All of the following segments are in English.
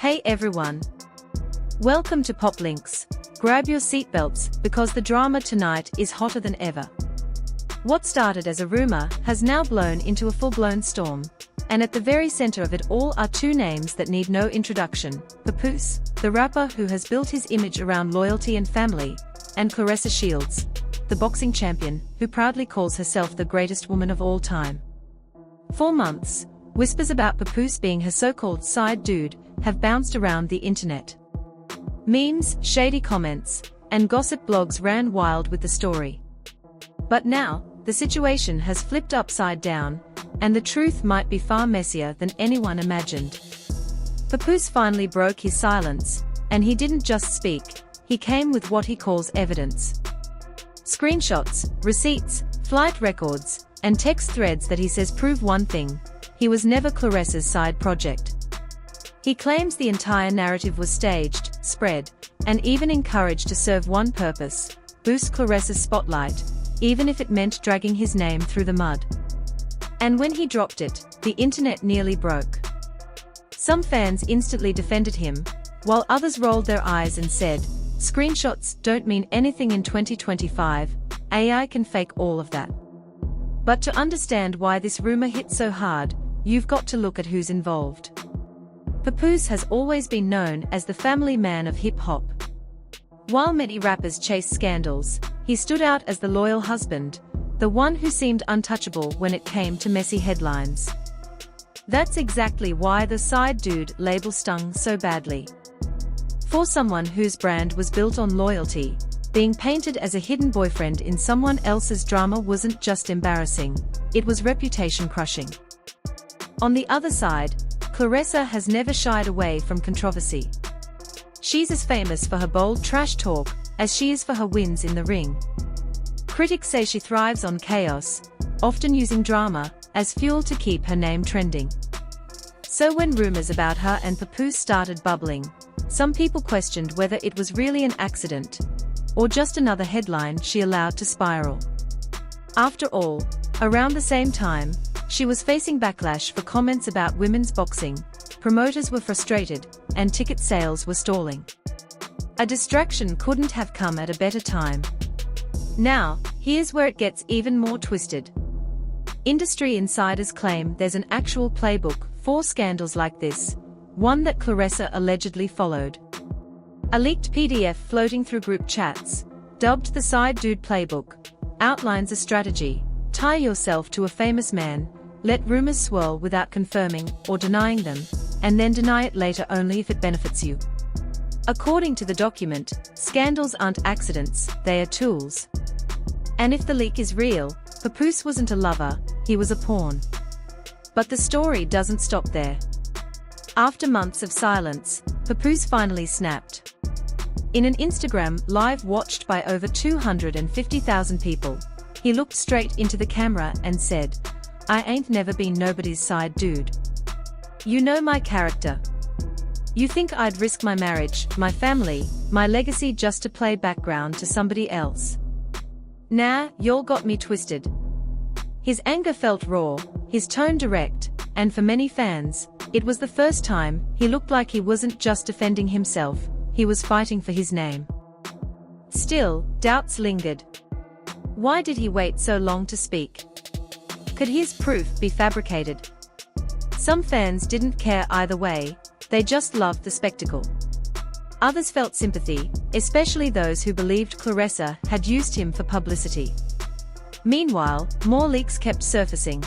Hey everyone! Welcome to Pop Links. Grab your seatbelts because the drama tonight is hotter than ever. What started as a rumor has now blown into a full-blown storm. And at the very center of it all are two names that need no introduction: Papoose, the rapper who has built his image around loyalty and family, and Claressa Shields, the boxing champion who proudly calls herself the greatest woman of all time. For months, whispers about Papoose being her so-called side dude have bounced around the internet. Memes, shady comments, and gossip blogs ran wild with the story. But now, the situation has flipped upside down, and the truth might be far messier than anyone imagined. Papoose finally broke his silence, and he didn't just speak, he came with what he calls evidence. Screenshots, receipts, flight records, and text threads that he says prove one thing: he was never Claressa's side project. He claims the entire narrative was staged, spread, and even encouraged to serve one purpose: boost Claressa's spotlight, even if it meant dragging his name through the mud. And when he dropped it, the internet nearly broke. Some fans instantly defended him, while others rolled their eyes and said, "Screenshots don't mean anything in 2025, AI can fake all of that." But to understand why this rumor hit so hard, you've got to look at who's involved. Papoose has always been known as the family man of hip-hop. While many rappers chase scandals, he stood out as the loyal husband, the one who seemed untouchable when it came to messy headlines. That's exactly why the side dude label stung so badly. For someone whose brand was built on loyalty, being painted as a hidden boyfriend in someone else's drama wasn't just embarrassing, it was reputation-crushing. On the other side, Claressa has never shied away from controversy. She's as famous for her bold trash talk as she is for her wins in the ring. Critics say she thrives on chaos, often using drama as fuel to keep her name trending. So when rumors about her and Papoose started bubbling, some people questioned whether it was really an accident, or just another headline she allowed to spiral. After all, around the same time, she was facing backlash for comments about women's boxing, promoters were frustrated, and ticket sales were stalling. A distraction couldn't have come at a better time. Now, here's where it gets even more twisted. Industry insiders claim there's an actual playbook for scandals like this, one that Claressa allegedly followed. A leaked PDF floating through group chats, dubbed the Side Dude Playbook, outlines a strategy: tie yourself to a famous man, let rumors swirl without confirming or denying them, and then deny it later only if it benefits you. According to the document, scandals aren't accidents, they are tools. And if the leak is real, Papoose wasn't a lover, he was a pawn. But the story doesn't stop there. After months of silence, Papoose finally snapped. In an Instagram live watched by over 250,000 people, he looked straight into the camera and said, "I ain't never been nobody's side dude. You know my character. You think I'd risk my marriage, my family, my legacy just to play background to somebody else? Nah, y'all got me twisted." His anger felt raw, his tone direct, and for many fans, it was the first time he looked like he wasn't just defending himself, he was fighting for his name. Still, doubts lingered. Why did he wait so long to speak? Could his proof be fabricated? Some fans didn't care either way, they just loved the spectacle. Others felt sympathy, especially those who believed Claressa had used him for publicity. Meanwhile, more leaks kept surfacing.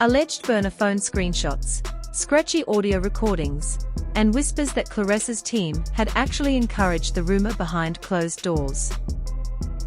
Alleged burner phone screenshots, scratchy audio recordings, and whispers that Claressa's team had actually encouraged the rumor behind closed doors.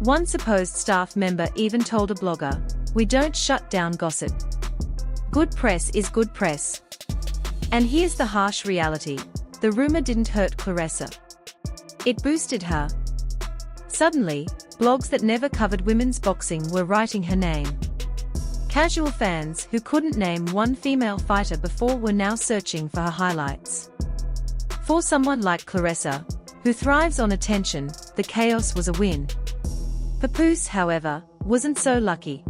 One supposed staff member even told a blogger, "We don't shut down gossip. Good press is good press." And here's the harsh reality: the rumor didn't hurt Claressa. It boosted her. Suddenly, blogs that never covered women's boxing were writing her name. Casual fans who couldn't name one female fighter before were now searching for her highlights. For someone like Claressa, who thrives on attention, the chaos was a win. Papoose, however, wasn't so lucky.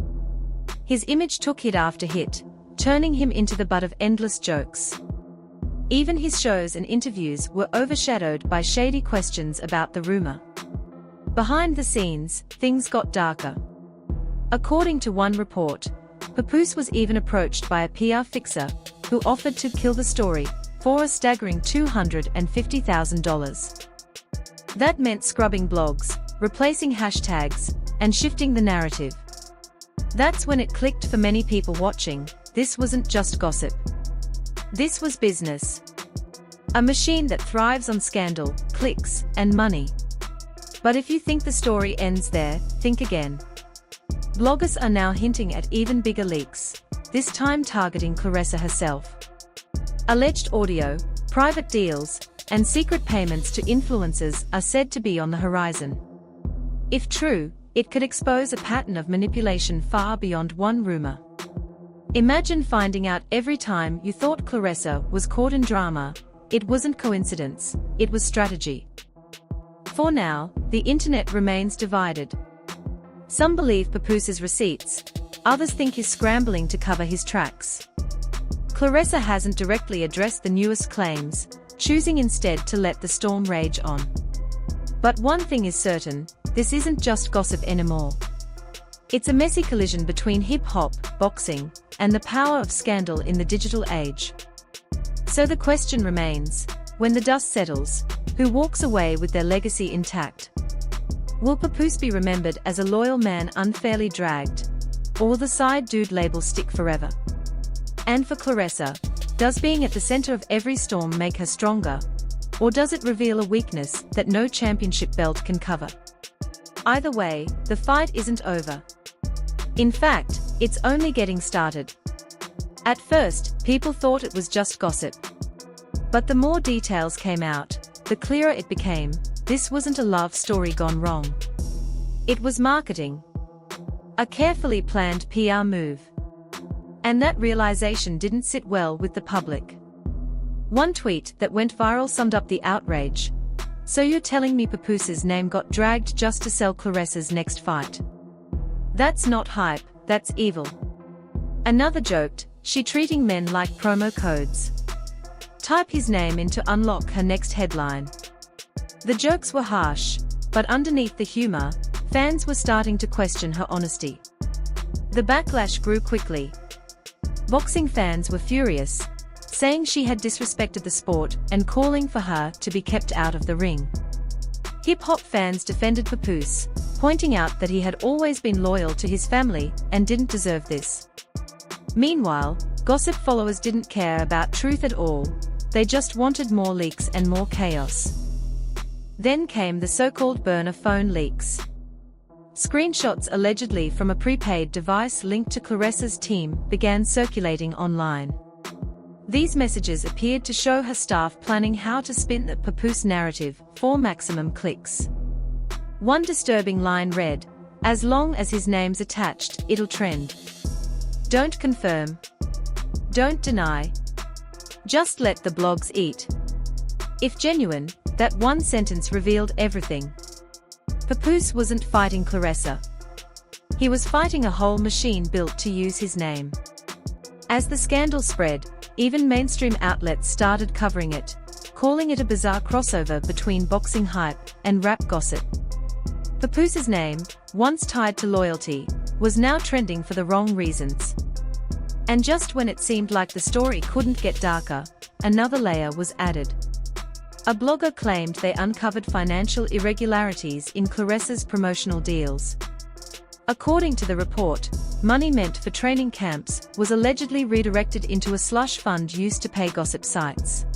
His image took hit after hit, turning him into the butt of endless jokes. Even his shows and interviews were overshadowed by shady questions about the rumor. Behind the scenes, things got darker. According to one report, Papoose was even approached by a PR fixer who offered to kill the story for a staggering $250,000. That meant scrubbing blogs, replacing hashtags, and shifting the narrative. That's when it clicked for many people watching. This wasn't just gossip. This was business. A machine that thrives on scandal, clicks, and money. But if you think the story ends there, think again. Bloggers are now hinting at even bigger leaks, this time targeting Claressa herself. Alleged audio, private deals, and secret payments to influencers are said to be on the horizon. If true, it could expose a pattern of manipulation far beyond one rumor. Imagine finding out every time you thought Claressa was caught in drama. It wasn't coincidence, it was strategy. For now, the internet remains divided. Some believe Papoose's receipts, others think he's scrambling to cover his tracks. Claressa hasn't directly addressed the newest claims, choosing instead to let the storm rage on. But one thing is certain, this isn't just gossip anymore. It's a messy collision between hip-hop, boxing, and the power of scandal in the digital age. So the question remains, when the dust settles, who walks away with their legacy intact? Will Papoose be remembered as a loyal man unfairly dragged, or will the side dude label stick forever? And for Claressa, does being at the center of every storm make her stronger, or does it reveal a weakness that no championship belt can cover? Either way, the fight isn't over. In fact, it's only getting started. At first, people thought it was just gossip. But the more details came out, the clearer it became. This wasn't a love story gone wrong. It was marketing. A carefully planned PR move. And that realization didn't sit well with the public. One tweet that went viral summed up the outrage. So you're telling me Papoose's name got dragged just to sell Claressa's next fight? That's not hype, that's evil. Another joked, she treating men like promo codes. Type his name in to unlock her next headline. The jokes were harsh, but underneath the humor, fans were starting to question her honesty. The backlash grew quickly. Boxing fans were furious, saying she had disrespected the sport and calling for her to be kept out of the ring. Hip-hop fans defended Papoose, pointing out that he had always been loyal to his family and didn't deserve this. Meanwhile, gossip followers didn't care about truth at all, they just wanted more leaks and more chaos. Then came the so-called burner phone leaks. Screenshots allegedly from a prepaid device linked to Claressa's team began circulating online. These messages appeared to show her staff planning how to spin the Papoose narrative for maximum clicks. One disturbing line read, "As long as his name's attached, it'll trend. Don't confirm. Don't deny. Just let the blogs eat." If genuine, that one sentence revealed everything. Papoose wasn't fighting Claressa. He was fighting a whole machine built to use his name. As the scandal spread, even mainstream outlets started covering it, calling it a bizarre crossover between boxing hype and rap gossip. Papoose's name, once tied to loyalty, was now trending for the wrong reasons. And just when it seemed like the story couldn't get darker, another layer was added. A blogger claimed they uncovered financial irregularities in Claressa's promotional deals. According to the report, money meant for training camps was allegedly redirected into a slush fund used to pay gossip sites.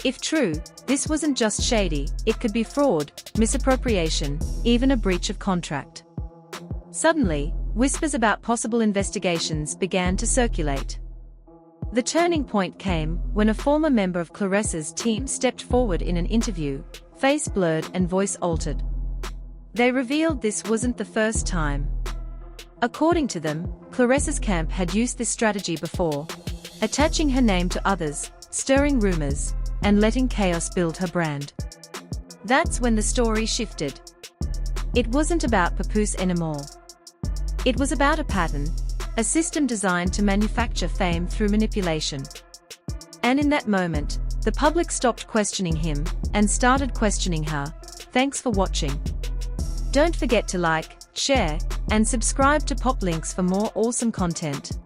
If true, this wasn't just shady, it could be fraud, misappropriation, even a breach of contract. Suddenly, whispers about possible investigations began to circulate. The turning point came when a former member of Claressa's team stepped forward in an interview, face blurred and voice altered. They revealed this wasn't the first time. According to them, Claressa's camp had used this strategy before, attaching her name to others, stirring rumors, and letting chaos build her brand. That's when the story shifted. It wasn't about Papoose anymore. It was about a pattern, a system designed to manufacture fame through manipulation. And in that moment, the public stopped questioning him and started questioning her. Thanks for watching. Don't forget to like, share, and subscribe to Pop Links for more awesome content.